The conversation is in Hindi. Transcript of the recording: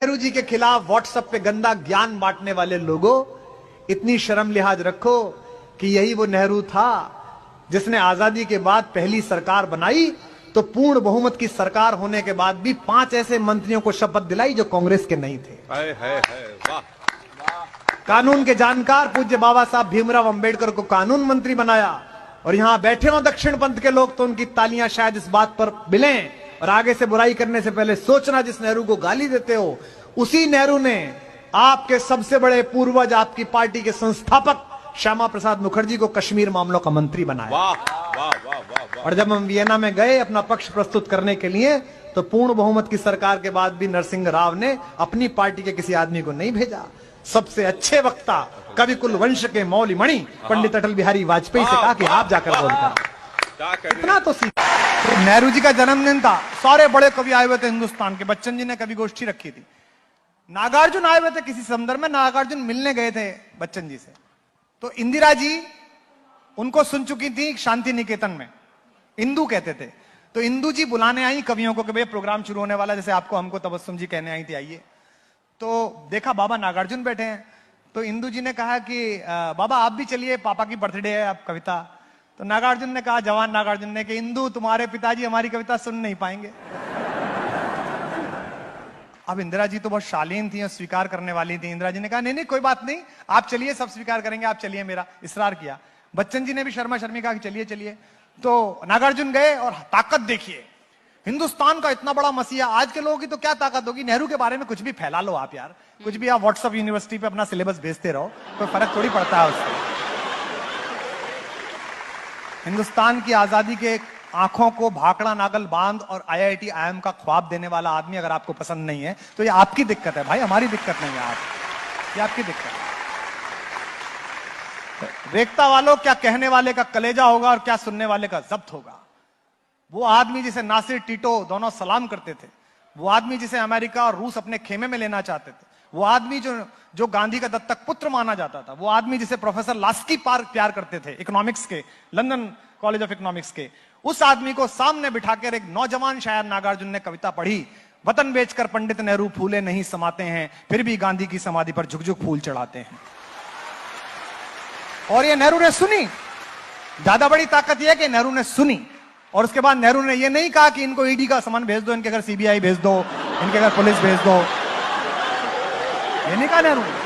नेहरू जी के खिलाफ व्हाट्सएप पे गंदा ज्ञान बांटने वाले लोगों, इतनी शर्म लिहाज रखो कि यही वो नेहरू था जिसने आजादी के बाद पहली सरकार बनाई तो पूर्ण बहुमत की सरकार होने के बाद भी 5 ऐसे मंत्रियों को शपथ दिलाई जो कांग्रेस के नहीं थे। वाह। कानून के जानकार पूज्य बाबा साहब भीमराव अंबेडकर को कानून मंत्री बनाया। और यहां बैठे हो दक्षिण पंथ के लोग तो उनकी तालियां शायद इस बात पर मिलें, और आगे से बुराई करने से पहले सोचना, जिस नेहरू को गाली देते हो उसी नेहरू ने आपके सबसे बड़े पूर्वज, आपकी पार्टी के संस्थापक श्यामा प्रसाद मुखर्जी को कश्मीर मामलों का मंत्री बनाया। वाह वाह वाह वाह। और जब हम वियना में गए अपना पक्ष प्रस्तुत करने के लिए तो पूर्ण बहुमत की सरकार के बाद भी नरसिंह राव ने अपनी पार्टी के किसी आदमी को नहीं भेजा। सबसे अच्छे वक्ता कवि कुल वंश के मौली मणि पंडित अटल बिहारी वाजपेयी से कहा कि आप जाकर बोलकर इतना तो सीख। नेहरू जी का जन्मदिन था, सारे बड़े कवि आए हुए थे हिंदुस्तान के। बच्चन जी ने कवि गोष्ठी रखी थी, नागार्जुन आए हुए थे किसी संदर्भ में, नागार्जुन मिलने गए थे बच्चन जी से, तो इंदिरा जी उनको सुन चुकी थी शांति निकेतन में, इंदू कहते थे, तो इंदू जी बुलाने आई कवियों को कि भैया प्रोग्राम शुरू होने वाला, जैसे आपको हमको तबस्सुम जी कहने आई थी आइए। तो देखा बाबा नागार्जुन बैठे हैं, तो इंदू जी ने कहा कि बाबा आप भी चलिए, पापा की बर्थडे है, आप कविता। तो नागार्जुन ने कहा, जवान नागार्जुन ने, कि इंदू तुम्हारे पिताजी हमारी कविता सुन नहीं पाएंगे। अब इंदिरा जी तो बहुत शालीन थी और स्वीकार करने वाली थी। इंदिरा जी ने कहा नहीं नहीं कोई बात नहीं, आप चलिए, सब स्वीकार करेंगे, आप चलिए, मेरा इसरार किया। बच्चन जी ने भी शर्मा शर्मी कहा कि चलिए चलिए। तो नागार्जुन गए और ताकत देखिए, हिंदुस्तान का इतना बड़ा मसीहा, आज के लोगों की तो क्या ताकत होगी, नेहरू के बारे में कुछ भी फैला लो आप यार, कुछ भी आप व्हाट्सएप यूनिवर्सिटी पे अपना सिलेबस भेजते रहो, कोई फर्क थोड़ी पड़ता है उससे। हिंदुस्तान की आजादी के आंखों को भाखड़ा नागल बांध और आईआईटी आईएम का ख्वाब देने वाला आदमी अगर आपको पसंद नहीं है तो ये आपकी दिक्कत है भाई, हमारी दिक्कत नहीं है। ये आपकी दिक्कत है। रेखता वालों, क्या कहने वाले का कलेजा होगा और क्या सुनने वाले का जब्त होगा। वो आदमी जिसे नासिर टीटो दोनों सलाम करते थे, वो आदमी जिसे अमेरिका और रूस अपने खेमे में लेना चाहते थे, वो आदमी जो गांधी का दत्तक पुत्र माना जाता था, वो आदमी जिसे प्रोफेसर लास्की प्यार करते थे इकोनॉमिक्स के, लंदन कॉलेज ऑफ इकोनॉमिक्स के, उस आदमी को सामने बिठाकर एक नौजवान शायर नागार्जुन ने कविता पढ़ी, वतन बेचकर पंडित नेहरू फूले नहीं समाते हैं, फिर भी गांधी की समाधि पर झुक झुक फूल चढ़ाते हैं। और ये नेहरू ने सुनी। ज्यादा बड़ी ताकत यह कि नेहरू ने सुनी, और उसके बाद नेहरू ने यह नहीं कहा कि इनको ईडी का सामान भेज दो, इनके घर सीबीआई भेज दो, इनके घर पुलिस भेज दो, ये नहीं कहा नेहरू ने।